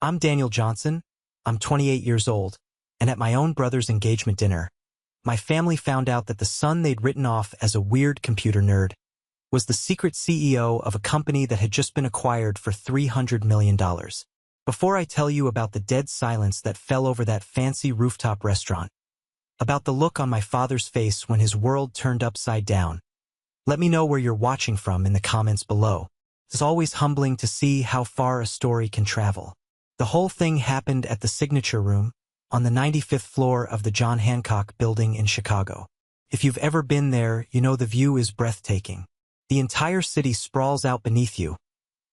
I'm Daniel Johnson. I'm 28 years old, and at my own brother's engagement dinner, my family found out that the son they'd written off as a weird computer nerd was the secret CEO of a company that had just been acquired for $300 million. Before I tell you about the dead silence that fell over that fancy rooftop restaurant, about the look on my father's face when his world turned upside down, let me know where you're watching from in the comments below. It's always humbling to see how far a story can travel. The whole thing happened at the Signature Room on the 95th floor of the John Hancock building in Chicago. If you've ever been there, you know the view is breathtaking. The entire city sprawls out beneath you,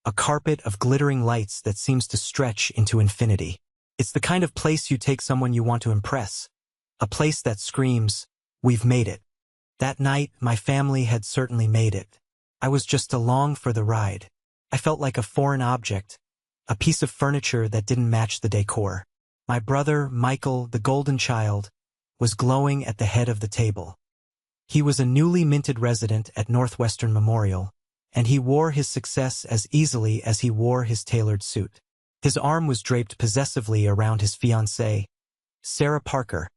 a carpet of glittering lights that seems to stretch into infinity. It's the kind of place you take someone you want to impress, a place that screams, "We've made it." That night, my family had certainly made it. I was just along for the ride. I felt like a foreign object, a piece of furniture that didn't match the decor. My brother, Michael, the golden child, was glowing at the head of the table. He was a newly minted resident at Northwestern Memorial, and he wore his success as easily as he wore his tailored suit. His arm was draped possessively around his fiancée, Sarah Parker,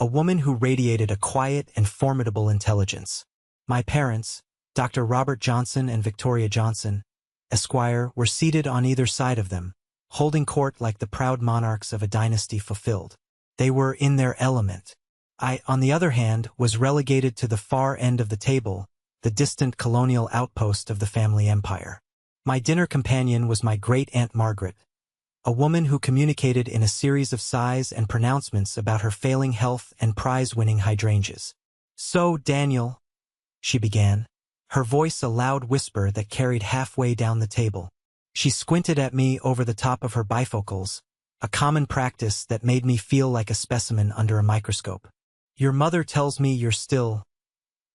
a woman who radiated a quiet and formidable intelligence. My parents, Dr. Robert Johnson and Victoria Johnson, Esquire, were seated on either side of them, holding court like the proud monarchs of a dynasty fulfilled. They were in their element. I, on the other hand, was relegated to the far end of the table, the distant colonial outpost of the family empire. My dinner companion was my great-aunt Margaret, a woman who communicated in a series of sighs and pronouncements about her failing health and prize-winning hydrangeas. "So, Daniel," she began, her voice a loud whisper that carried halfway down the table. She squinted at me over the top of her bifocals, a common practice that made me feel like a specimen under a microscope. "Your mother tells me you're still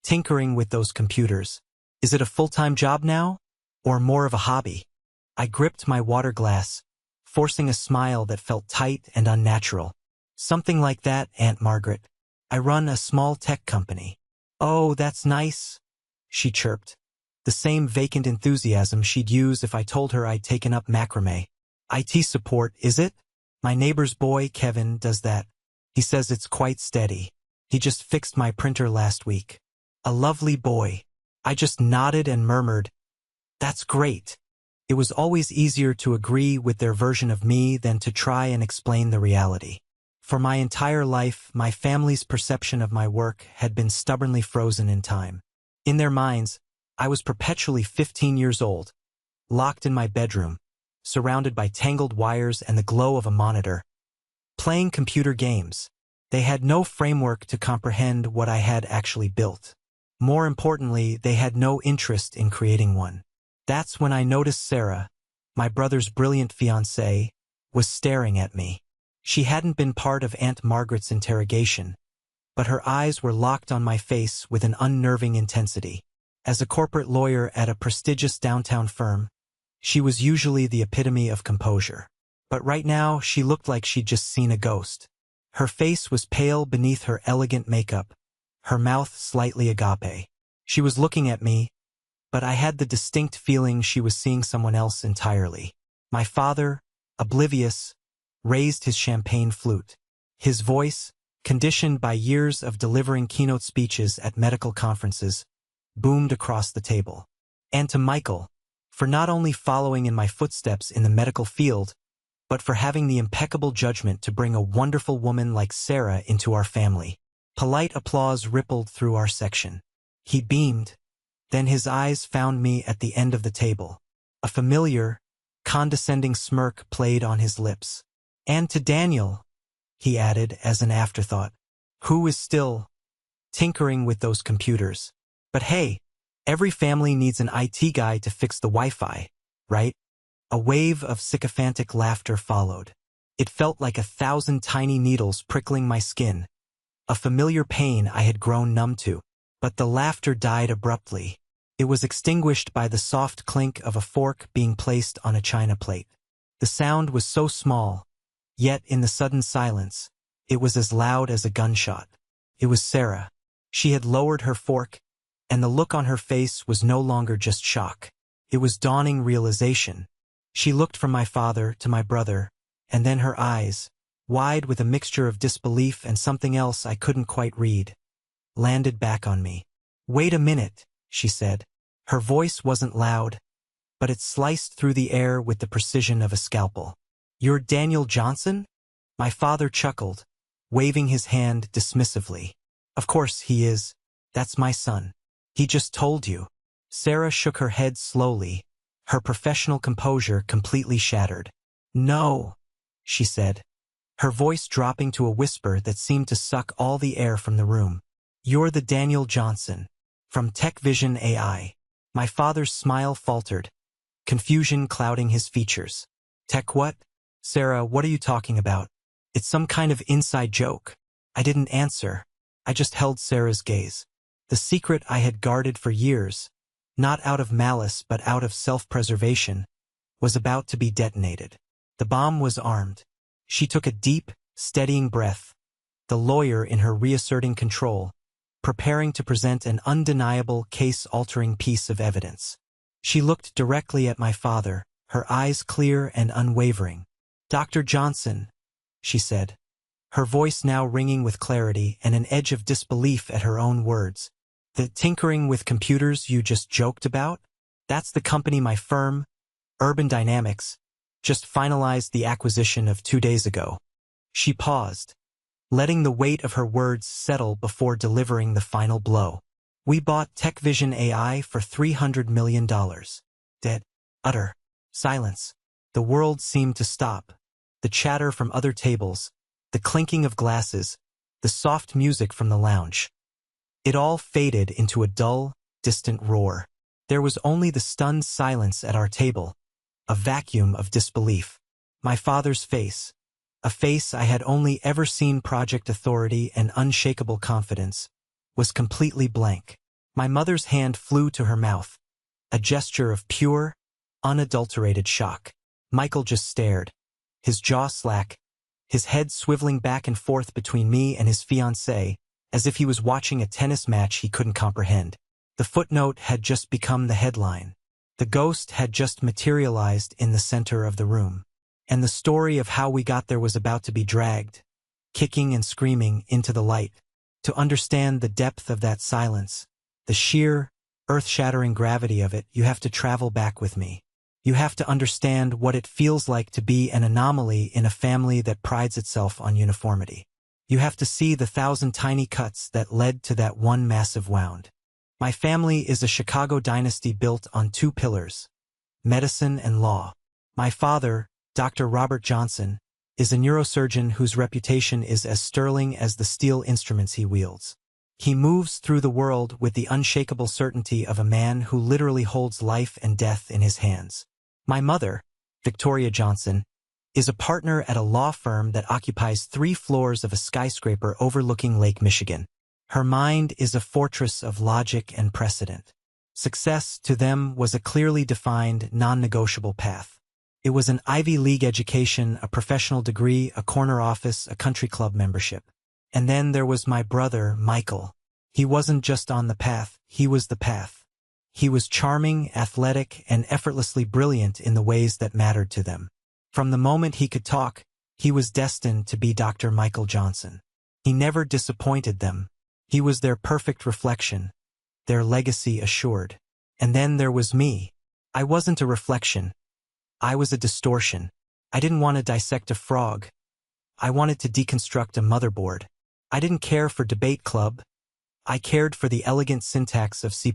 tinkering with those computers. Is it a full-time job now, or more of a hobby?" I gripped my water glass, forcing a smile that felt tight and unnatural. "Something like that, Aunt Margaret. I run a small tech company." "Oh, that's nice," she chirped, the same vacant enthusiasm she'd use if I told her I'd taken up macrame. "IT support, is it? My neighbor's boy, Kevin, does that. He says it's quite steady. He just fixed my printer last week." "A lovely boy." I just nodded and murmured, "That's great." It was always easier to agree with their version of me than to try and explain the reality. For my entire life, my family's perception of my work had been stubbornly frozen in time. In their minds, I was perpetually 15 years old, locked in my bedroom, surrounded by tangled wires and the glow of a monitor, playing computer games. They had no framework to comprehend what I had actually built. More importantly, they had no interest in creating one. That's when I noticed Sarah, my brother's brilliant fiancée, was staring at me. She hadn't been part of Aunt Margaret's interrogation, but her eyes were locked on my face with an unnerving intensity. As a corporate lawyer at a prestigious downtown firm, she was usually the epitome of composure. But right now, she looked like she'd just seen a ghost. Her face was pale beneath her elegant makeup, her mouth slightly agape. She was looking at me, but I had the distinct feeling she was seeing someone else entirely. My father, oblivious, raised his champagne flute. His voice, conditioned by years of delivering keynote speeches at medical conferences, boomed across the table. And to Michael, for not only following in my footsteps in the medical field, but for having the impeccable judgment to bring a wonderful woman like Sarah into our family. Polite applause rippled through our section. He beamed. Then his eyes found me at the end of the table. A familiar, condescending smirk played on his lips. "And to Daniel," he added as an afterthought, "who is still tinkering with those computers. But hey, every family needs an IT guy to fix the Wi-Fi, right?" A wave of sycophantic laughter followed. It felt like 1,000 tiny needles prickling my skin, a familiar pain I had grown numb to. But the laughter died abruptly. It was extinguished by the soft clink of a fork being placed on a china plate. The sound was so small, yet in the sudden silence, it was as loud as a gunshot. It was Sarah. She had lowered her fork, and the look on her face was no longer just shock. It was dawning realization. She looked from my father to my brother, And then her eyes, wide with a mixture of disbelief and something else I couldn't quite read, landed back on me. "Wait a minute," she said. Her voice wasn't loud, but it sliced through the air with the precision of a scalpel. "You're Daniel Johnson?" My father chuckled, waving his hand dismissively. "Of course he is. That's my son. He just told you." Sarah shook her head slowly, her professional composure completely shattered. "No," she said, her voice dropping to a whisper that seemed to suck all the air from the room. "You're the Daniel Johnson, from Tech Vision AI." My father's smile faltered, confusion clouding his features. "Tech what? Sarah, what are you talking about? It's some kind of inside joke." I didn't answer. I just held Sarah's gaze. The secret I had guarded for years, not out of malice but out of self-preservation, was about to be detonated. The bomb was armed. She took a deep, steadying breath, the lawyer in her reasserting control, preparing to present an undeniable, case-altering piece of evidence. She looked directly at my father, her eyes clear and unwavering. "Dr. Johnson," she said, her voice now ringing with clarity and an edge of disbelief at her own words. "The tinkering with computers you just joked about? That's the company my firm, Urban Dynamics, just finalized the acquisition of 2 days ago." She paused, letting the weight of her words settle before delivering the final blow. "We bought Tech Vision AI for $300 million. Dead. Utter silence. The world seemed to stop. The chatter from other tables, the clinking of glasses, the soft music from the lounge. It all faded into a dull, distant roar. There was only the stunned silence at our table, a vacuum of disbelief. My father's face, a face I had only ever seen project authority and unshakable confidence, was completely blank. My mother's hand flew to her mouth, a gesture of pure, unadulterated shock. Michael just stared, his jaw slack, his head swiveling back and forth between me and his fiancé, as if he was watching a tennis match he couldn't comprehend. The footnote had just become the headline. The ghost had just materialized in the center of the room. And the story of how we got there was about to be dragged, kicking and screaming, into the light. To understand the depth of that silence, the sheer, earth-shattering gravity of it, you have to travel back with me. You have to understand what it feels like to be an anomaly in a family that prides itself on uniformity. You have to see the 1,000 tiny cuts that led to that one massive wound. My family is a Chicago dynasty built on 2 pillars, medicine and law. My father, Dr. Robert Johnson, is a neurosurgeon whose reputation is as sterling as the steel instruments he wields. He moves through the world with the unshakable certainty of a man who literally holds life and death in his hands. My mother, Victoria Johnson, is a partner at a law firm that occupies 3 floors of a skyscraper overlooking Lake Michigan. Her mind is a fortress of logic and precedent. Success, to them, was a clearly defined, non-negotiable path. It was an Ivy League education, a professional degree, a corner office, a country club membership. And then there was my brother, Michael. He wasn't just on the path, he was the path. He was charming, athletic, and effortlessly brilliant in the ways that mattered to them. From the moment he could talk, he was destined to be Dr. Michael Johnson. He never disappointed them. He was their perfect reflection, their legacy assured. And then there was me. I wasn't a reflection. I was a distortion. I didn't want to dissect a frog. I wanted to deconstruct a motherboard. I didn't care for debate club. I cared for the elegant syntax of C++.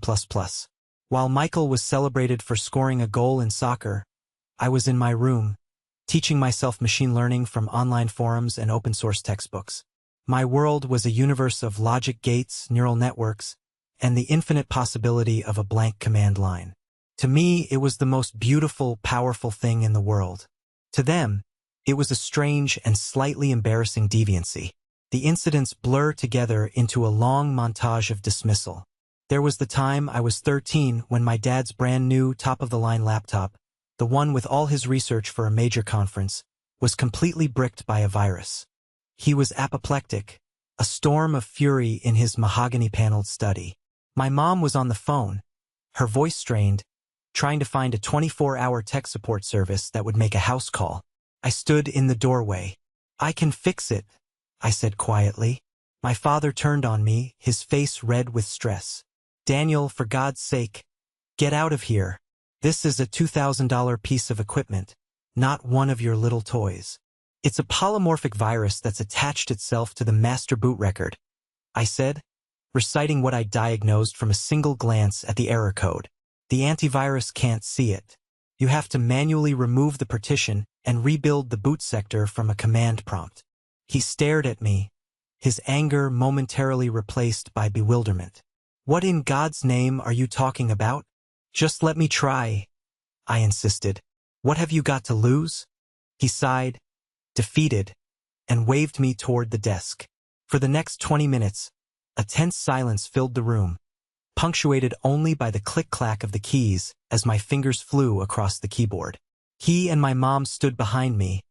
While Michael was celebrated for scoring a goal in soccer, I was in my room, teaching myself machine learning from online forums and open-source textbooks. My world was a universe of logic gates, neural networks, and the infinite possibility of a blank command line. To me, it was the most beautiful, powerful thing in the world. To them, it was a strange and slightly embarrassing deviancy. The incidents blur together into a long montage of dismissal. There was the time I was 13 when my dad's brand new top-of-the-line laptop, the one with all his research for a major conference, was completely bricked by a virus. He was apoplectic, a storm of fury in his mahogany-paneled study. My mom was on the phone, her voice strained, trying to find a 24-hour tech support service that would make a house call. I stood in the doorway. "I can fix it," I said quietly. My father turned on me, his face red with stress. "Daniel, for God's sake, get out of here. This is a $2,000 piece of equipment, not one of your little toys. It's a polymorphic virus that's attached itself to the master boot record," I said, reciting what I diagnosed from a single glance at the error code. "The antivirus can't see it. You have to manually remove the partition and rebuild the boot sector from a command prompt." He stared at me, his anger momentarily replaced by bewilderment. "What in God's name are you talking about?" "Just let me try," I insisted. "What have you got to lose?" He sighed, defeated, and waved me toward the desk. For the next 20 minutes, a tense silence filled the room, punctuated only by the click-clack of the keys as my fingers flew across the keyboard. He and my mom stood behind me,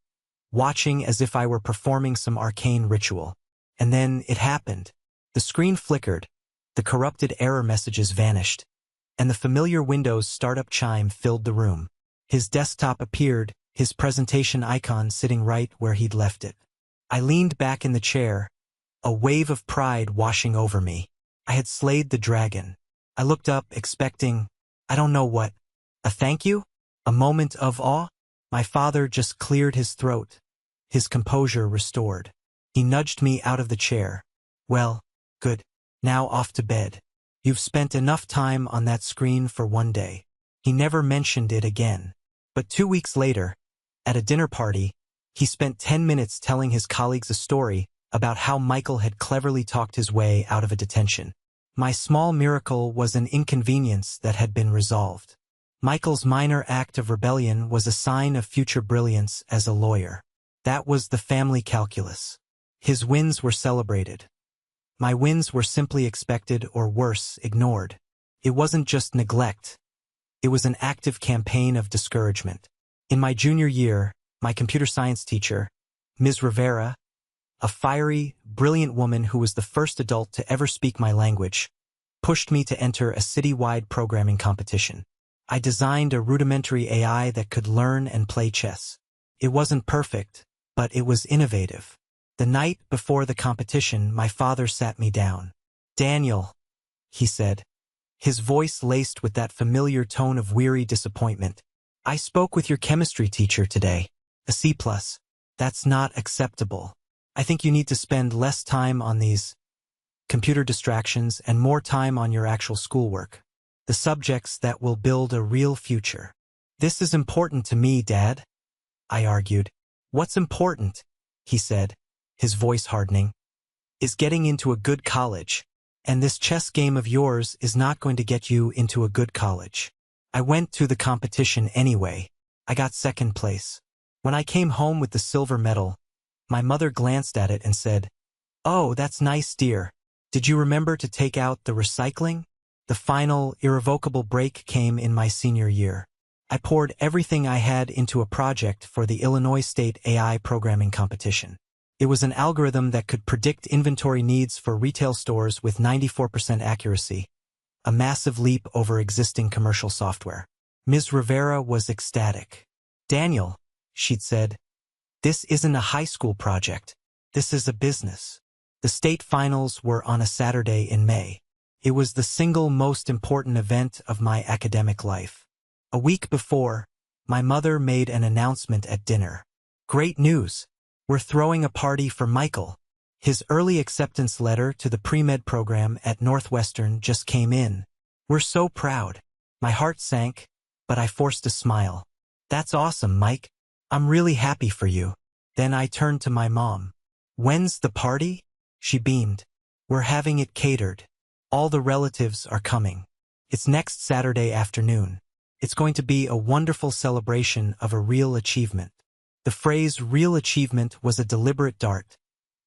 watching as if I were performing some arcane ritual. And then it happened. The screen flickered, the corrupted error messages vanished, and the familiar Windows startup chime filled the room. His desktop appeared, his presentation icon sitting right where he'd left it. I leaned back in the chair, a wave of pride washing over me. I had slayed the dragon. I looked up, expecting, I don't know what, a thank you? A moment of awe? My father just cleared his throat, his composure restored. He nudged me out of the chair. "Well, good. Now off to bed. You've spent enough time on that screen for one day." He never mentioned it again. But 2 weeks later, at a dinner party, he spent 10 minutes telling his colleagues a story about how Michael had cleverly talked his way out of a detention. My small miracle was an inconvenience that had been resolved. Michael's minor act of rebellion was a sign of future brilliance as a lawyer. That was the family calculus. His wins were celebrated. My wins were simply expected or worse, ignored. It wasn't just neglect. It was an active campaign of discouragement. In my junior year, my computer science teacher, Ms. Rivera, a fiery, brilliant woman who was the first adult to ever speak my language, pushed me to enter a citywide programming competition. I designed a rudimentary AI that could learn and play chess. It wasn't perfect, but it was innovative. The night before the competition, my father sat me down. "Daniel," he said, his voice laced with that familiar tone of weary disappointment. "I spoke with your chemistry teacher today. A C+. That's not acceptable. I think you need to spend less time on these computer distractions and more time on your actual schoolwork. The subjects that will build a real future." "This is important to me, Dad," I argued. "What's important?" he said, his voice hardening. "Is getting into a good college. And this chess game of yours is not going to get you into a good college." I went to the competition anyway. I got second place. When I came home with the silver medal, my mother glanced at it and said, "Oh, that's nice, dear. Did you remember to take out the recycling?" The final, irrevocable break came in my senior year. I poured everything I had into a project for the Illinois State AI programming competition. It was an algorithm that could predict inventory needs for retail stores with 94% accuracy, a massive leap over existing commercial software. Ms. Rivera was ecstatic. "Daniel," she'd said, "this isn't a high school project. This is a business." The state finals were on a Saturday in May. It was the single most important event of my academic life. A week before, my mother made an announcement at dinner. "Great news! We're throwing a party for Michael. His early acceptance letter to the pre-med program at Northwestern just came in. We're so proud." My heart sank, but I forced a smile. "That's awesome, Mike. I'm really happy for you." Then I turned to my mom. "When's the party?" She beamed. "We're having it catered. All the relatives are coming. It's next Saturday afternoon. It's going to be a wonderful celebration of a real achievement." The phrase real achievement was a deliberate dart,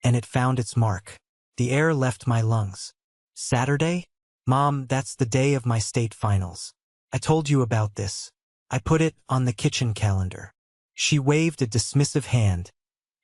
and it found its mark. The air left my lungs. "Saturday? Mom, that's the day of my state finals. I told you about this. I put it on the kitchen calendar." She waved a dismissive hand,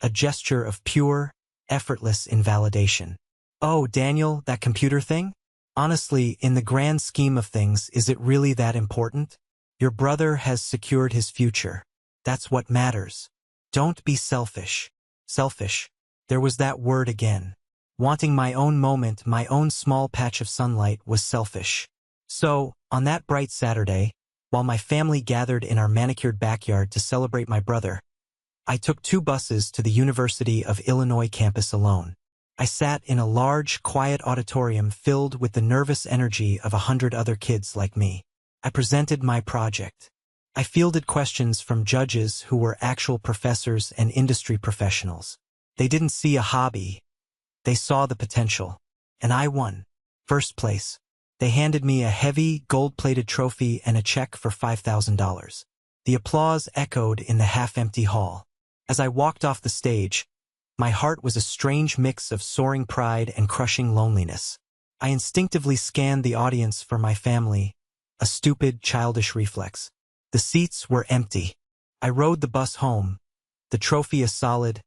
a gesture of pure, effortless invalidation. "Oh, Daniel, that computer thing? Honestly, in the grand scheme of things, is it really that important? Your brother has secured his future. That's what matters." Don't be selfish. Selfish. There was that word again. Wanting my own moment, my own small patch of sunlight was selfish. So, on that bright Saturday, while my family gathered in our manicured backyard to celebrate my brother, I took 2 buses to the University of Illinois campus alone. I sat in a large, quiet auditorium filled with the nervous energy of 100 other kids like me. I presented my project. I fielded questions from judges who were actual professors and industry professionals. They didn't see a hobby. They saw the potential. And I won. First place. They handed me a heavy, gold-plated trophy and a check for $5,000. The applause echoed in the half-empty hall. As I walked off the stage, my heart was a strange mix of soaring pride and crushing loneliness. I instinctively scanned the audience for my family, a stupid, childish reflex. The seats were empty. I rode the bus home, the trophy a solid,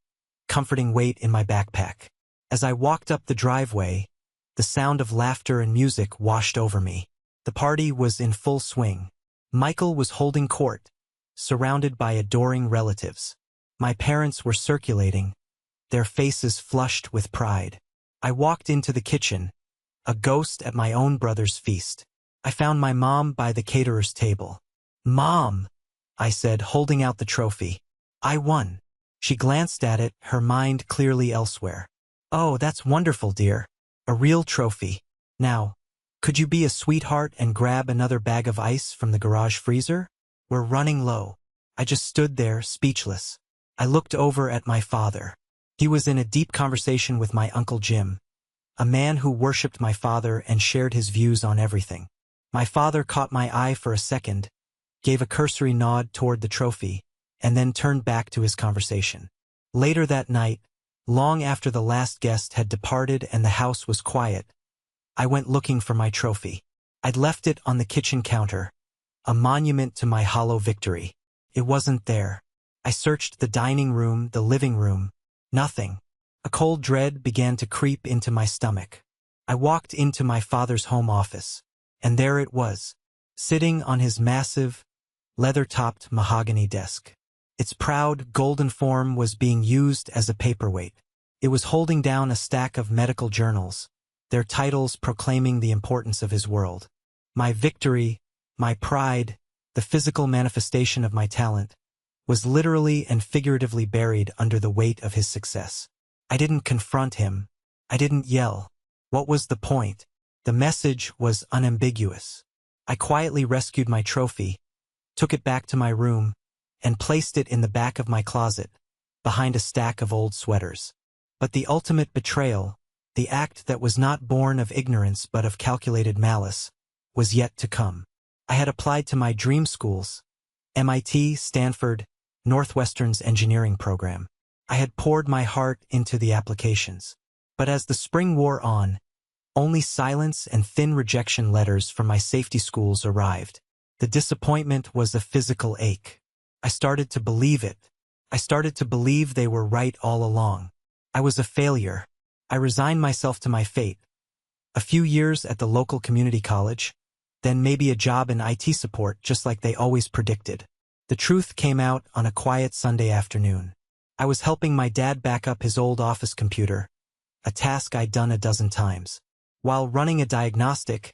comforting weight in my backpack. As I walked up the driveway, the sound of laughter and music washed over me. The party was in full swing. Michael was holding court, surrounded by adoring relatives. My parents were circulating, their faces flushed with pride. I walked into the kitchen, a ghost at my own brother's feast. I found my mom by the caterer's table. "Mom," I said, holding out the trophy. "I won." She glanced at it, her mind clearly elsewhere. "Oh, that's wonderful, dear. A real trophy. Now, could you be a sweetheart and grab another bag of ice from the garage freezer? We're running low." I just stood there, speechless. I looked over at my father. He was in a deep conversation with my Uncle Jim, a man who worshipped my father and shared his views on everything. My father caught my eye for a second, gave a cursory nod toward the trophy, and then turned back to his conversation. Later that night, long after the last guest had departed and the house was quiet, I went looking for my trophy. I'd left it on the kitchen counter, a monument to my hollow victory. It wasn't there. I searched the dining room, the living room. Nothing. A cold dread began to creep into my stomach. I walked into my father's home office, and there it was, sitting on his massive, leather-topped mahogany desk. Its proud, golden form was being used as a paperweight. It was holding down a stack of medical journals, their titles proclaiming the importance of his world. My victory, my pride, the physical manifestation of my talent, was literally and figuratively buried under the weight of his success. I didn't confront him. I didn't yell. What was the point? The message was unambiguous. I quietly rescued my trophy, took it back to my room, and placed it in the back of my closet, behind a stack of old sweaters. But the ultimate betrayal, the act that was not born of ignorance but of calculated malice, was yet to come. I had applied to my dream schools, MIT, Stanford, Northwestern's engineering program. I had poured my heart into the applications. But as the spring wore on, only silence and thin rejection letters from my safety schools arrived. The disappointment was a physical ache. I started to believe it. I started to believe they were right all along. I was a failure. I resigned myself to my fate. A few years at the local community college, then maybe a job in IT support just like they always predicted. The truth came out on a quiet Sunday afternoon. I was helping my dad back up his old office computer, a task I'd done a dozen times. While running a diagnostic,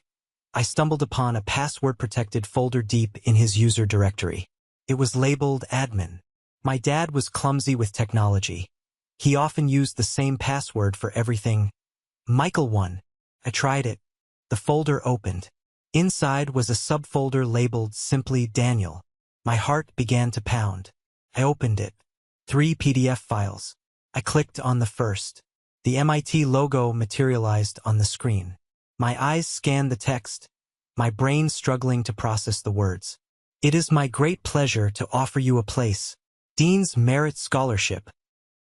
I stumbled upon a password-protected folder deep in his user directory. It was labeled admin. My dad was clumsy with technology. He often used the same password for everything. Michael 1. I tried it. The folder opened. Inside was a subfolder labeled simply Daniel. My heart began to pound. I opened it. 3 PDF files. I clicked on the first. The MIT logo materialized on the screen. My eyes scanned the text, my brain struggling to process the words. "It is my great pleasure to offer you a place. Dean's Merit Scholarship."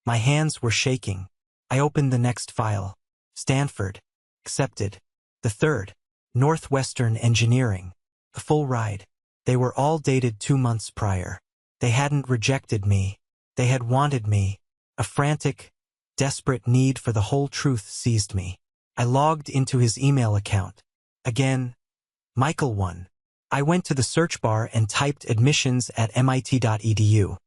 My hands were shaking. I opened the next file. Stanford. Accepted. The third. Northwestern Engineering. A full ride. They were all dated 2 months prior. They hadn't rejected me. They had wanted me. A frantic, desperate need for the whole truth seized me. I logged into his email account. Again, Michael 1. I went to the search bar and typed admissions at mit.edu.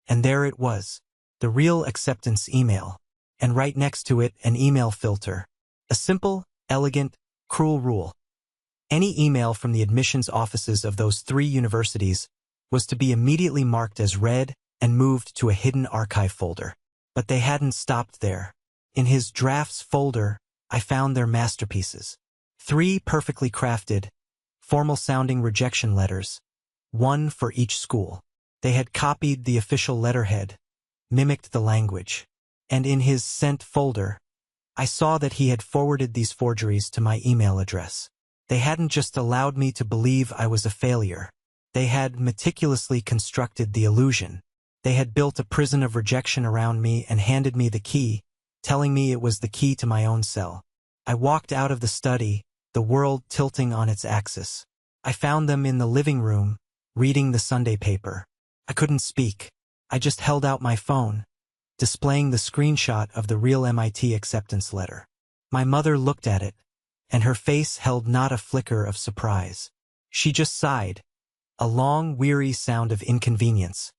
And there it was. the real acceptance email, and right next to it an email filter. A simple, elegant, cruel rule. Any email from the admissions offices of those 3 universities was to be immediately marked as read and moved to a hidden archive folder. But they hadn't stopped there. In his drafts folder, I found their masterpieces. 3 perfectly crafted, formal-sounding rejection letters, one for each school. They had copied the official letterhead, mimicked the language, and in his sent folder, I saw that he had forwarded these forgeries to my email address. They hadn't just allowed me to believe I was a failure. They had meticulously constructed the illusion. They had built a prison of rejection around me and handed me the key, telling me it was the key to my own cell. I walked out of the study, the world tilting on its axis. I found them in the living room, reading the Sunday paper. I couldn't speak. I just held out my phone, displaying the screenshot of the real MIT acceptance letter. My mother looked at it, and her face held not a flicker of surprise. She just sighed, a long, weary sound of inconvenience.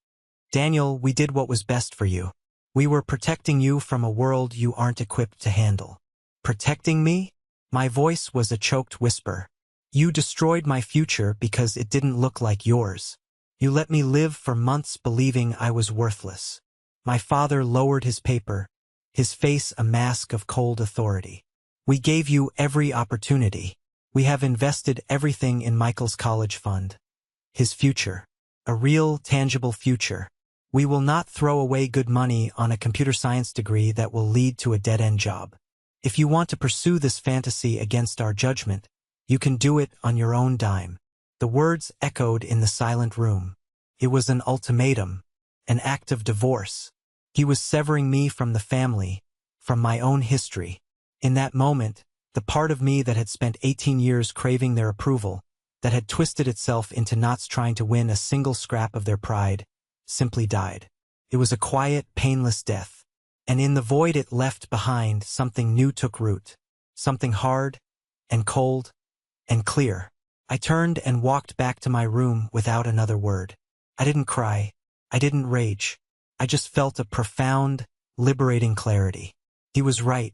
Daniel, we did what was best for you. We were protecting you from a world you aren't equipped to handle. Protecting me? My voice was a choked whisper. You destroyed my future because it didn't look like yours. You let me live for months believing I was worthless. My father lowered his paper, his face a mask of cold authority. We gave you every opportunity. We have invested everything in Michael's college fund. His future. A real, tangible future. We will not throw away good money on a computer science degree that will lead to a dead-end job. If you want to pursue this fantasy against our judgment, you can do it on your own dime. The words echoed in the silent room. It was an ultimatum, an act of divorce. He was severing me from the family, from my own history. In that moment, the part of me that had spent 18 years craving their approval, that had twisted itself into knots trying to win a single scrap of their pride, simply died. It was a quiet, painless death. And in the void it left behind, something new took root. Something hard, and cold, and clear. I turned and walked back to my room without another word. I didn't cry. I didn't rage. I just felt a profound, liberating clarity. He was right.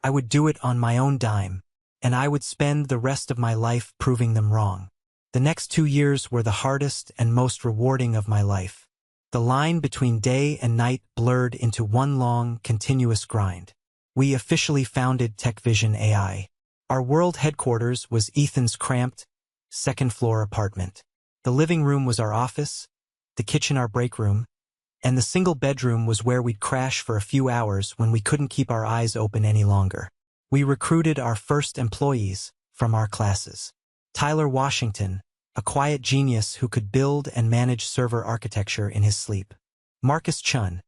I would do it on my own dime, and I would spend the rest of my life proving them wrong. The next 2 years were the hardest and most rewarding of my life. The line between day and night blurred into one long, continuous grind. We officially founded TechVision AI. Our world headquarters was Ethan's cramped, second-floor apartment. The living room was our office, the kitchen our break room, and the single bedroom was where we'd crash for a few hours when we couldn't keep our eyes open any longer. We recruited our first employees from our classes. Tyler Washington, a quiet genius who could build and manage server architecture in his sleep. Marcus Chun,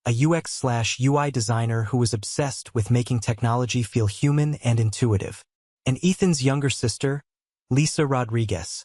a UX/UI designer who was obsessed with making technology feel human and intuitive. And Ethan's younger sister, Lisa Rodriguez,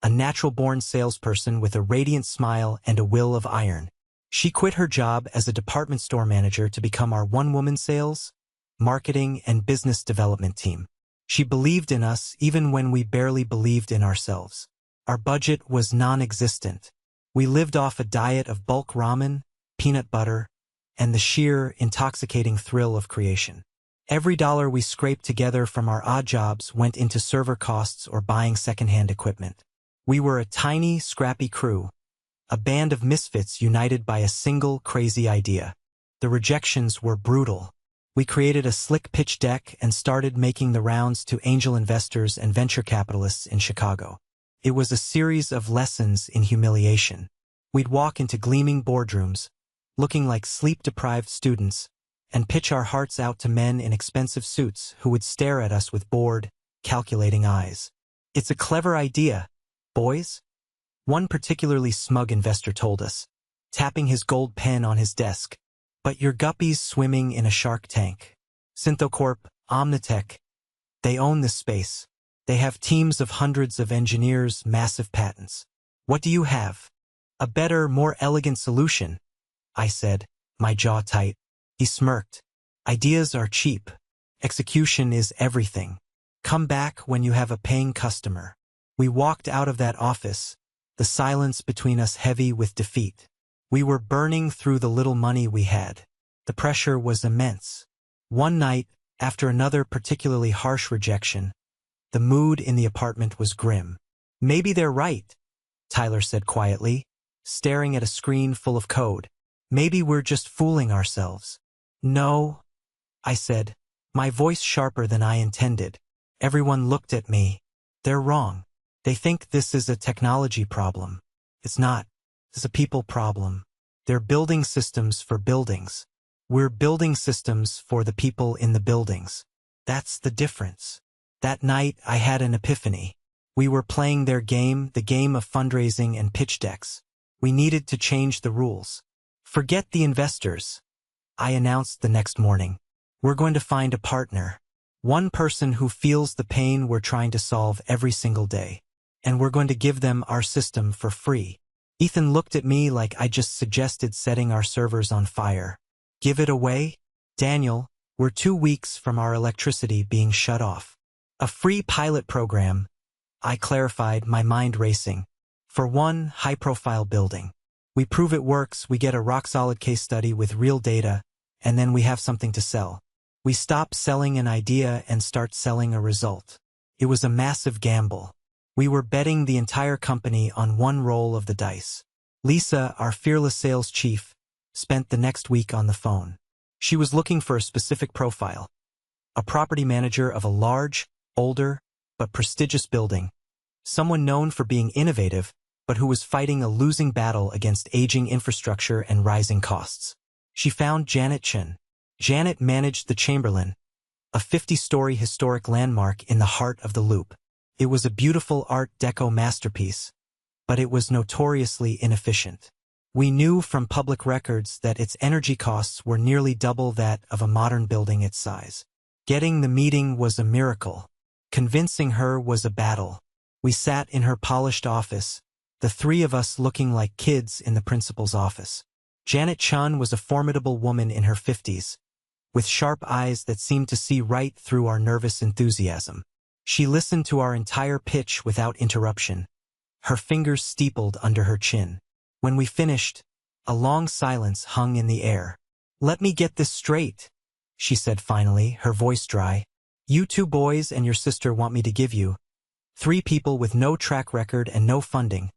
a natural-born salesperson with a radiant smile and a will of iron. She quit her job as a department store manager to become our one-woman sales, marketing, and business development team. She believed in us even when we barely believed in ourselves. Our budget was non-existent. We lived off a diet of bulk ramen, peanut butter, and the sheer, intoxicating thrill of creation. Every dollar we scraped together from our odd jobs went into server costs or buying second-hand equipment. We were a tiny, scrappy crew, a band of misfits united by a single crazy idea. The rejections were brutal. We created a slick pitch deck and started making the rounds to angel investors and venture capitalists in Chicago. It was a series of lessons in humiliation. We'd walk into gleaming boardrooms, looking like sleep-deprived students, and pitch our hearts out to men in expensive suits who would stare at us with bored, calculating eyes. "It's a clever idea, boys," one particularly smug investor told us, tapping his gold pen on his desk. "But you're guppies swimming in a shark tank. Synthocorp, Omnitech, they own this space. They have teams of hundreds of engineers, massive patents. What do you have?" "A better, more elegant solution," I said, my jaw tight. He smirked. "Ideas are cheap. Execution is everything. Come back when you have a paying customer." We walked out of that office, the silence between us heavy with defeat. We were burning through the little money we had. The pressure was immense. One night, after another particularly harsh rejection, the mood in the apartment was grim. "Maybe they're right," Tyler said quietly, staring at a screen full of code. "Maybe we're just fooling ourselves." "No," I said, my voice sharper than I intended. Everyone looked at me. "They're wrong. They think this is a technology problem. It's not. It's a people problem. They're building systems for buildings. We're building systems for the people in the buildings. That's the difference." That night, I had an epiphany. We were playing their game, the game of fundraising and pitch decks. We needed to change the rules. "Forget the investors," I announced the next morning. "We're going to find a partner. One person who feels the pain we're trying to solve every single day. And we're going to give them our system for free." Ethan looked at me like I just suggested setting our servers on fire. "Give it away? Daniel, we're 2 weeks from our electricity being shut off." "A free pilot program," I clarified, my mind racing. "For one high-profile building. We prove it works, we get a rock-solid case study with real data, and then we have something to sell. We stop selling an idea and start selling a result." It was a massive gamble. We were betting the entire company on one roll of the dice. Lisa, our fearless sales chief, spent the next week on the phone. She was looking for a specific profile. A property manager of a large, older, but prestigious building. Someone known for being innovative, but who was fighting a losing battle against aging infrastructure and rising costs. She found Janet Chen. Janet managed the Chamberlain, a 50-story historic landmark in the heart of the Loop. It was a beautiful Art Deco masterpiece, but it was notoriously inefficient. We knew from public records that its energy costs were nearly double that of a modern building its size. Getting the meeting was a miracle. Convincing her was a battle. We sat in her polished office, the three of us looking like kids in the principal's office. Janet Chun was a formidable woman in her 50s, with sharp eyes that seemed to see right through our nervous enthusiasm. She listened to our entire pitch without interruption, her fingers steepled under her chin. When we finished, a long silence hung in the air. "Let me get this straight," she said finally, her voice dry. "You 2 boys and your sister want me to give you 3 people with no track record and no funding,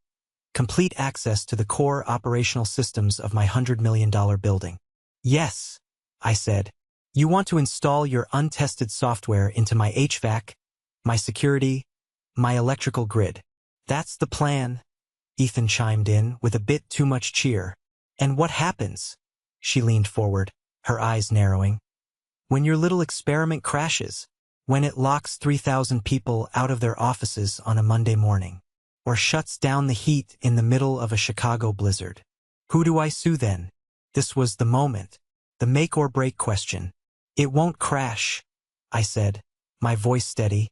complete access to the core operational systems of my $100 million building." "Yes," I said. "You want to install your untested software into my HVAC, my security, my electrical grid." "That's the plan," Ethan chimed in with a bit too much cheer. "And what happens?" She leaned forward, her eyes narrowing. "When your little experiment crashes, when it locks 3,000 people out of their offices on a Monday morning, or shuts down the heat in the middle of a Chicago blizzard, who do I sue then?" This was the moment, the make-or-break question. "It won't crash," I said, my voice steady,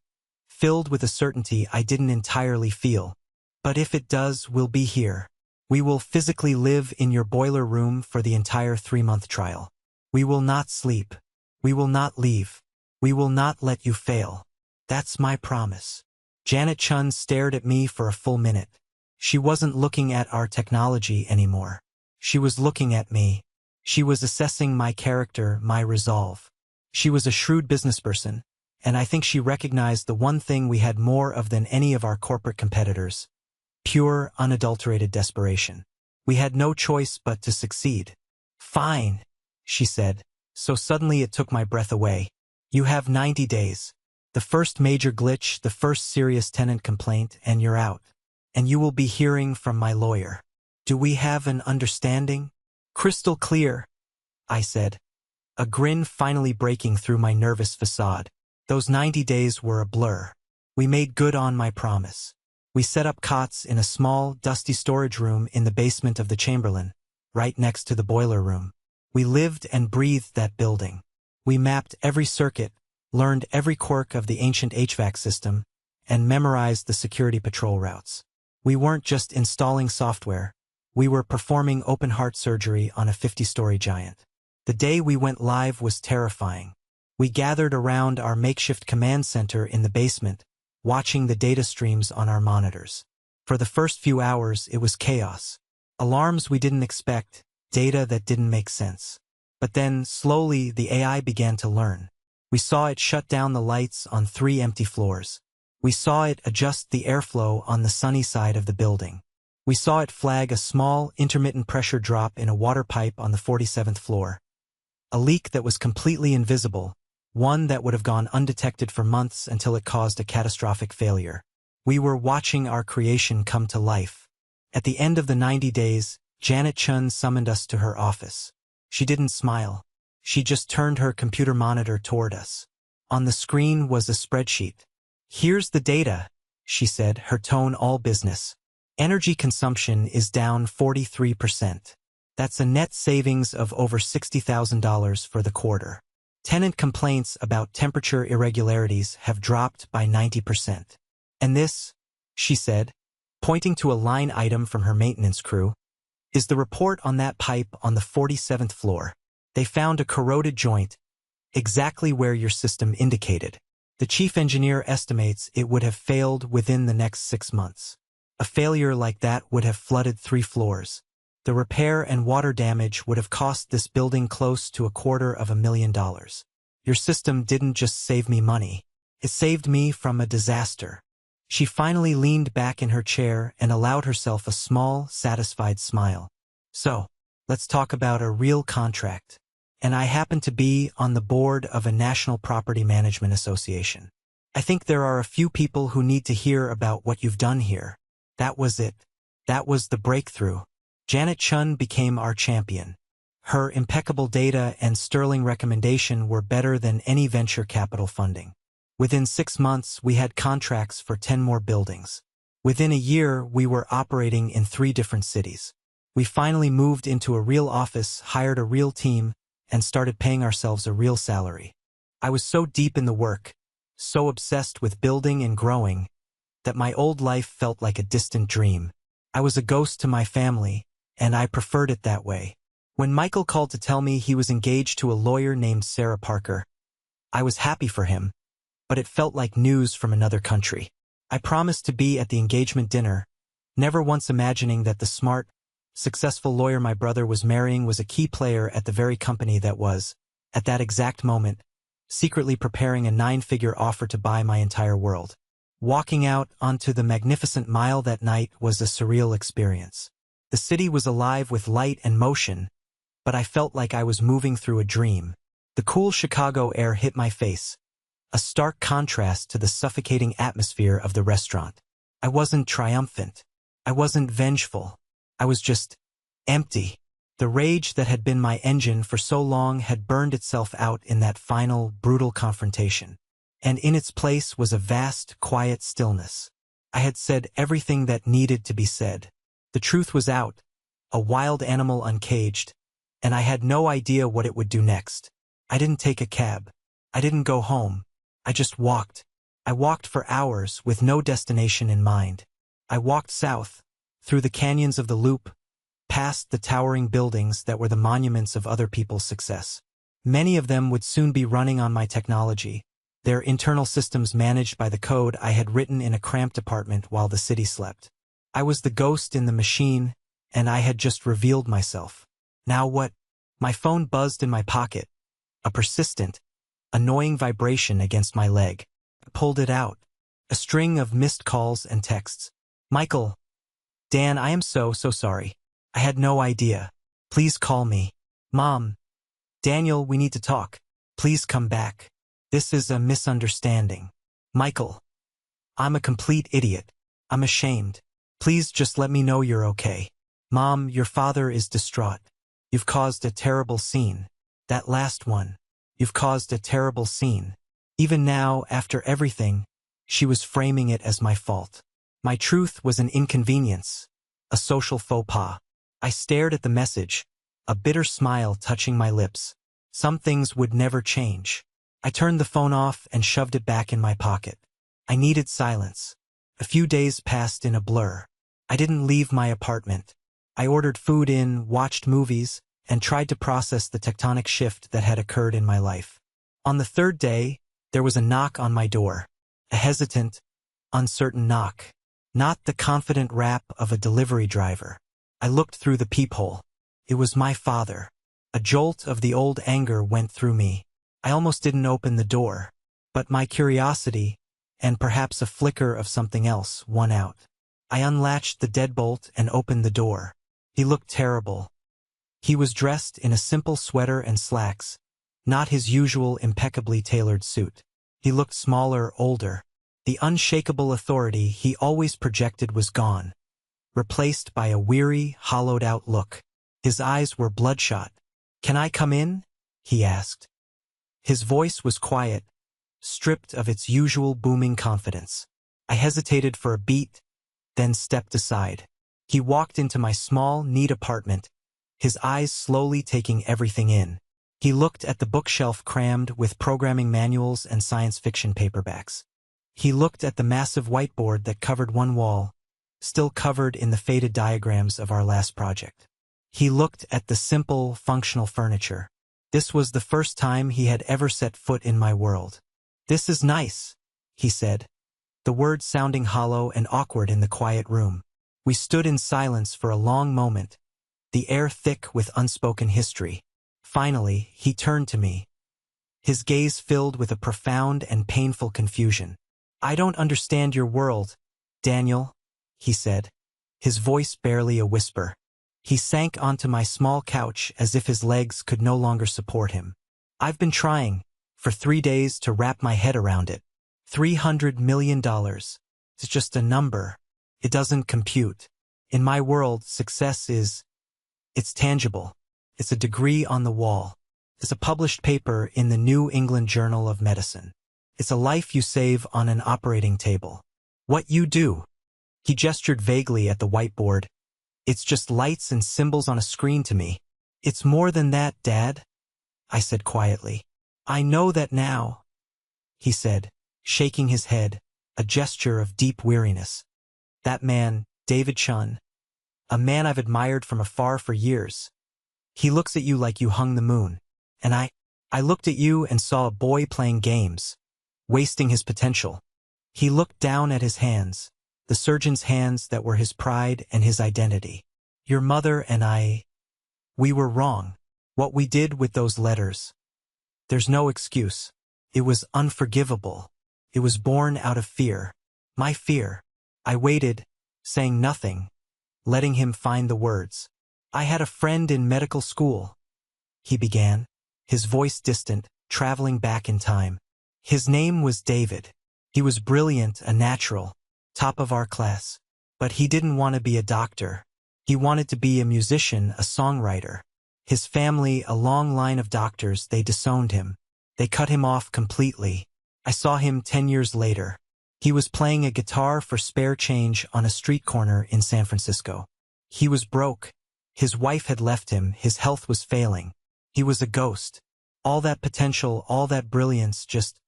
filled with a certainty I didn't entirely feel. "But if it does, we'll be here. We will physically live in your boiler room for the entire 3-month trial. We will not sleep. We will not leave. We will not let you fail. That's my promise." Janet Chun stared at me for a full minute. She wasn't looking at our technology anymore. She was looking at me. She was assessing my character, my resolve. She was a shrewd businessperson, and I think she recognized the one thing we had more of than any of our corporate competitors: pure, unadulterated desperation. We had no choice but to succeed. "Fine," she said, so suddenly it took my breath away. "You have 90 days. The first major glitch, the first serious tenant complaint, and you're out. And you will be hearing from my lawyer. Do we have an understanding?" "Crystal clear," I said, a grin finally breaking through my nervous facade. Those 90 days were a blur. We made good on my promise. We set up cots in a small, dusty storage room in the basement of the Chamberlain, right next to the boiler room. We lived and breathed that building. We mapped every circuit, learned every quirk of the ancient HVAC system, and memorized the security patrol routes. We weren't just installing software. We were performing open-heart surgery on a 50-story giant. The day we went live was terrifying. We gathered around our makeshift command center in the basement, watching the data streams on our monitors. For the first few hours, it was chaos. Alarms we didn't expect, data that didn't make sense. But then, slowly, the AI began to learn. We saw it shut down the lights on 3 empty floors. We saw it adjust the airflow on the sunny side of the building. We saw it flag a small, intermittent pressure drop in a water pipe on the 47th floor. A leak that was completely invisible, one that would have gone undetected for months until it caused a catastrophic failure. We were watching our creation come to life. At the end of the 90 days, Janet Chun summoned us to her office. She didn't smile. She just turned her computer monitor toward us. On the screen was a spreadsheet. "Here's the data," she said, her tone all business. "Energy consumption is down 43%. That's a net savings of over $60,000 for the quarter. Tenant complaints about temperature irregularities have dropped by 90%. And this," she said, pointing to a line item from her maintenance crew, "is the report on that pipe on the 47th floor. They found a corroded joint, exactly where your system indicated. The chief engineer estimates it would have failed within the next 6 months. A failure like that would have flooded 3 floors. The repair and water damage would have cost this building close to $250,000. Your system didn't just save me money. It saved me from a disaster." She finally leaned back in her chair and allowed herself a small, satisfied smile. "So, let's talk about a real contract. And I happen to be on the board of a National Property Management Association. I think there are a few people who need to hear about what you've done here." That was it. That was the breakthrough. Janet Chun became our champion. Her impeccable data and sterling recommendation were better than any venture capital funding. Within 6 months, we had contracts for 10 more buildings. Within a year, we were operating in 3 different cities. We finally moved into a real office, hired a real team, and started paying ourselves a real salary. I was so deep in the work, so obsessed with building and growing, that my old life felt like a distant dream. I was a ghost to my family, and I preferred it that way. When Michael called to tell me he was engaged to a lawyer named Sarah Parker, I was happy for him, but it felt like news from another country. I promised to be at the engagement dinner, never once imagining that the smart, successful lawyer my brother was marrying was a key player at the very company that was, at that exact moment, secretly preparing a 9-figure offer to buy my entire world. Walking out onto the magnificent mile that night was a surreal experience. The city was alive with light and motion, but I felt like I was moving through a dream. The cool Chicago air hit my face, a stark contrast to the suffocating atmosphere of the restaurant. I wasn't triumphant. I wasn't vengeful. I was just empty. The rage that had been my engine for so long had burned itself out in that final, brutal confrontation. And in its place was a vast, quiet stillness. I had said everything that needed to be said. The truth was out, a wild animal uncaged, and I had no idea what it would do next. I didn't take a cab. I didn't go home. I just walked. I walked for hours with no destination in mind. I walked south, through the canyons of the Loop, past the towering buildings that were the monuments of other people's success. Many of them would soon be running on my technology, their internal systems managed by the code I had written in a cramped apartment while the city slept. I was the ghost in the machine, and I had just revealed myself. Now what? My phone buzzed in my pocket, a persistent, annoying vibration against my leg. I pulled it out. A string of missed calls and texts. "Michael. Dan, I am so sorry. I had no idea. Please call me. Mom. Daniel, we need to talk. Please come back. This is a misunderstanding. Michael. I'm a complete idiot. I'm ashamed. Please just let me know you're okay. Mom, your father is distraught. You've caused a terrible scene. That last one. You've caused a terrible scene." Even now, after everything, she was framing it as my fault. My truth was an inconvenience, a social faux pas. I stared at the message, a bitter smile touching my lips. Some things would never change. I turned the phone off and shoved it back in my pocket. I needed silence. A few days passed in a blur. I didn't leave my apartment. I ordered food in, watched movies, and tried to process the tectonic shift that had occurred in my life. On the 3rd day, there was a knock on my door. A hesitant, uncertain knock. Not the confident rap of a delivery driver. I looked through the peephole. It was my father. A jolt of the old anger went through me. I almost didn't open the door. But my curiosity, and perhaps a flicker of something else, won out. I unlatched the deadbolt and opened the door. He looked terrible. He was dressed in a simple sweater and slacks, not his usual impeccably tailored suit. He looked smaller, older. The unshakable authority he always projected was gone, replaced by a weary, hollowed-out look. His eyes were bloodshot. "Can I come in?" he asked. His voice was quiet, stripped of its usual booming confidence. I hesitated for a beat, then stepped aside. He walked into my small, neat apartment, his eyes slowly taking everything in. He looked at the bookshelf crammed with programming manuals and science fiction paperbacks. He looked at the massive whiteboard that covered one wall, still covered in the faded diagrams of our last project. He looked at the simple, functional furniture. This was the first time he had ever set foot in my world. "This is nice," he said, the words sounding hollow and awkward in the quiet room. We stood in silence for a long moment, the air thick with unspoken history. Finally, he turned to me, his gaze filled with a profound and painful confusion. "I don't understand your world, Daniel," he said, his voice barely a whisper. He sank onto my small couch as if his legs could no longer support him. "I've been trying, for 3 days, to wrap my head around it. $300 million. It's just a number. It doesn't compute. In my world, success it's tangible. It's a degree on the wall. It's a published paper in the New England Journal of Medicine. It's a life you save on an operating table. What you do." He gestured vaguely at the whiteboard. "It's just lights and symbols on a screen to me." "It's more than that, Dad," I said quietly. "I know that now," he said, shaking his head, a gesture of deep weariness. "That man, David Chun, a man I've admired from afar for years. He looks at you like you hung the moon. And I looked at you and saw a boy playing games, wasting his potential." He looked down at his hands, the surgeon's hands that were his pride and his identity. "Your mother and we were wrong. What we did with those letters. There's no excuse. It was unforgivable. It was born out of fear. My fear." I waited, saying nothing, letting him find the words. "I had a friend in medical school," he began, his voice distant, traveling back in time. "His name was David. He was brilliant, a natural, top of our class. But he didn't want to be a doctor. He wanted to be a musician, a songwriter. His family, a long line of doctors, they disowned him. They cut him off completely. I saw him 10 years later. He was playing a guitar for spare change on a street corner in San Francisco. He was broke. His wife had left him, his health was failing. He was a ghost. All that potential, all that brilliance, just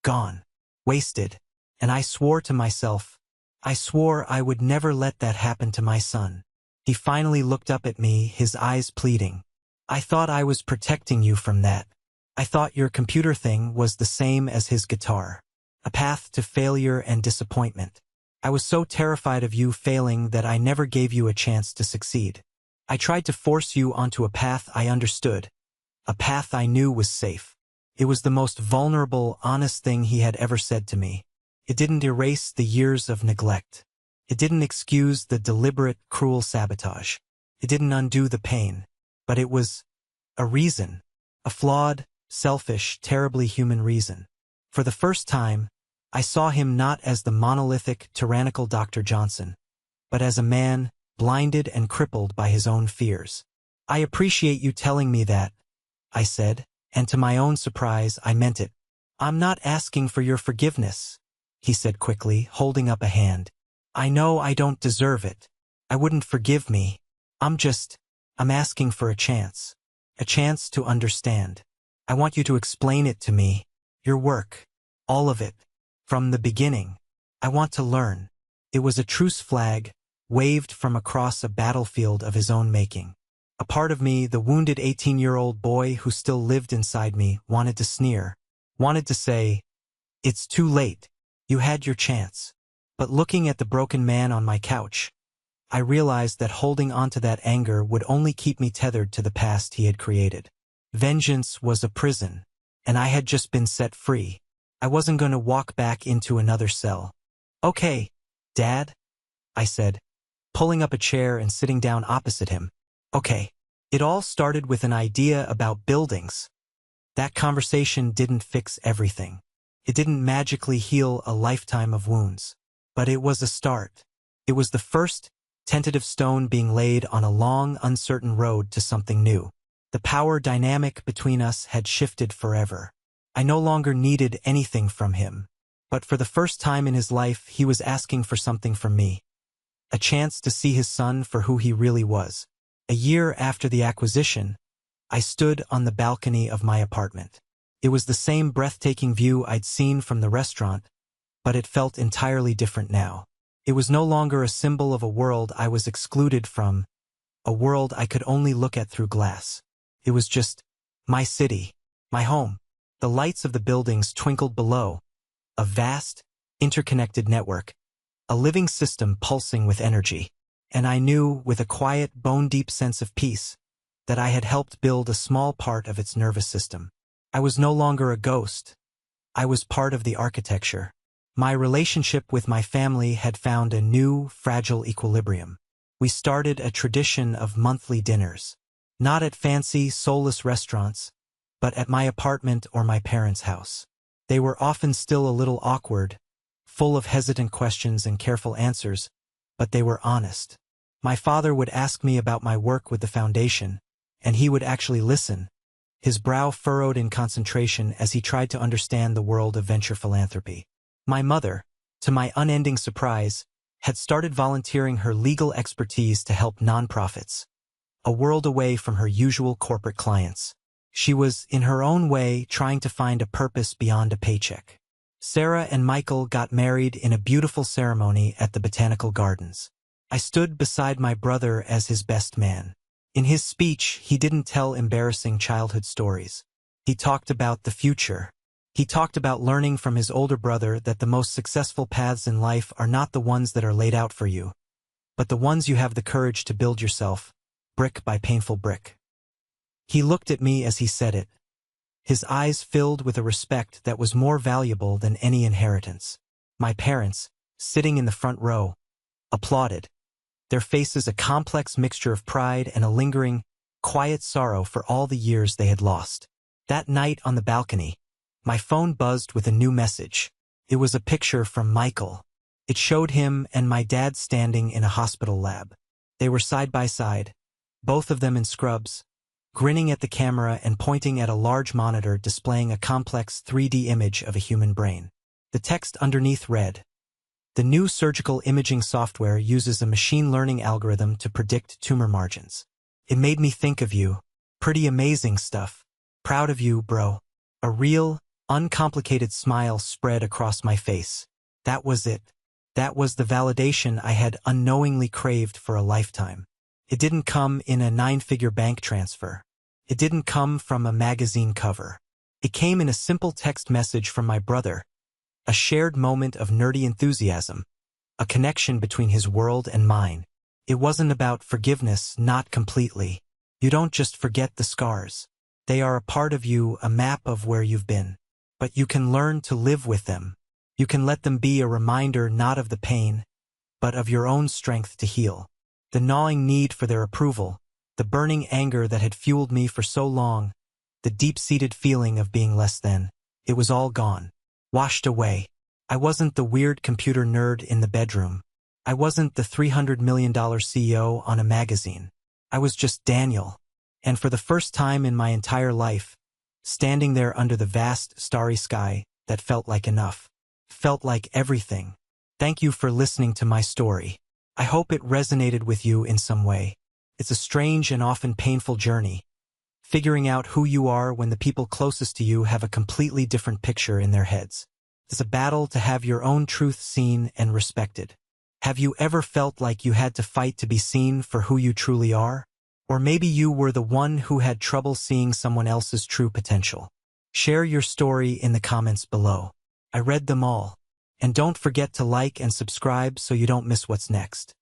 gone. Wasted. And I swore to myself, I swore I would never let that happen to my son." He finally looked up at me, his eyes pleading. "I thought I was protecting you from that. I thought your computer thing was the same as his guitar. A path to failure and disappointment. I was so terrified of you failing that I never gave you a chance to succeed. I tried to force you onto a path I understood, a path I knew was safe." It was the most vulnerable, honest thing he had ever said to me. It didn't erase the years of neglect. It didn't excuse the deliberate, cruel sabotage. It didn't undo the pain. But it was a reason. A flawed, selfish, terribly human reason. For the first time, I saw him not as the monolithic, tyrannical Dr. Johnson, but as a man, blinded and crippled by his own fears. "I appreciate you telling me that," I said, and to my own surprise, I meant it. "I'm not asking for your forgiveness," he said quickly, holding up a hand. "I know I don't deserve it. I wouldn't forgive me. I'm asking for a chance to understand. I want you to explain it to me, your work, all of it, from the beginning. I want to learn." It was a truce flag, waved from across a battlefield of his own making. A part of me, the wounded 18-year-old boy who still lived inside me, wanted to sneer, wanted to say, "It's too late. You had your chance." But looking at the broken man on my couch, I realized that holding onto that anger would only keep me tethered to the past he had created. Vengeance was a prison, and I had just been set free. I wasn't going to walk back into another cell. "Okay, Dad," I said, pulling up a chair and sitting down opposite him. "Okay." It all started with an idea about buildings. That conversation didn't fix everything. It didn't magically heal a lifetime of wounds. But it was a start. It was the first tentative stone being laid on a long, uncertain road to something new. The power dynamic between us had shifted forever. I no longer needed anything from him. But for the first time in his life, he was asking for something from me. A chance to see his son for who he really was. A year after the acquisition, I stood on the balcony of my apartment. It was the same breathtaking view I'd seen from the restaurant, but it felt entirely different now. It was no longer a symbol of a world I was excluded from, a world I could only look at through glass. It was just my city, my home. The lights of the buildings twinkled below, a vast, interconnected network, a living system pulsing with energy. And I knew, with a quiet, bone-deep sense of peace, that I had helped build a small part of its nervous system. I was no longer a ghost. I was part of the architecture. My relationship with my family had found a new, fragile equilibrium. We started a tradition of monthly dinners. Not at fancy, soulless restaurants, but at my apartment or my parents' house. They were often still a little awkward, full of hesitant questions and careful answers, but they were honest. My father would ask me about my work with the foundation, and he would actually listen, his brow furrowed in concentration as he tried to understand the world of venture philanthropy. My mother, to my unending surprise, had started volunteering her legal expertise to help nonprofits, a world away from her usual corporate clients. She was, in her own way, trying to find a purpose beyond a paycheck. Sarah and Michael got married in a beautiful ceremony at the Botanical Gardens. I stood beside my brother as his best man. In his speech, he didn't tell embarrassing childhood stories. He talked about the future. He talked about learning from his older brother that the most successful paths in life are not the ones that are laid out for you, but the ones you have the courage to build yourself, brick by painful brick. He looked at me as he said it, his eyes filled with a respect that was more valuable than any inheritance. My parents, sitting in the front row, applauded, their faces a complex mixture of pride and a lingering, quiet sorrow for all the years they had lost. That night on the balcony, my phone buzzed with a new message. It was a picture from Michael. It showed him and my dad standing in a hospital lab. They were side by side, both of them in scrubs, grinning at the camera and pointing at a large monitor displaying a complex 3D image of a human brain. The text underneath read, "The new surgical imaging software uses a machine learning algorithm to predict tumor margins." It made me think of you. Pretty amazing stuff. Proud of you, bro. A real, uncomplicated smile spread across my face. That was it. That was the validation I had unknowingly craved for a lifetime. It didn't come in a 9-figure bank transfer. It didn't come from a magazine cover. It came in a simple text message from my brother, a shared moment of nerdy enthusiasm, a connection between his world and mine. It wasn't about forgiveness, not completely. You don't just forget the scars. They are a part of you, a map of where you've been. But you can learn to live with them. You can let them be a reminder not of the pain, but of your own strength to heal. The gnawing need for their approval, the burning anger that had fueled me for so long, the deep-seated feeling of being less than, it was all gone. Washed away. I wasn't the weird computer nerd in the bedroom. I wasn't the $300 million CEO on a magazine. I was just Daniel. And for the first time in my entire life, standing there under the vast, starry sky that felt like enough. Felt like everything. Thank you for listening to my story. I hope it resonated with you in some way. It's a strange and often painful journey, figuring out who you are when the people closest to you have a completely different picture in their heads. It's a battle to have your own truth seen and respected. Have you ever felt like you had to fight to be seen for who you truly are? Or maybe you were the one who had trouble seeing someone else's true potential. Share your story in the comments below. I read them all. And don't forget to like and subscribe so you don't miss what's next.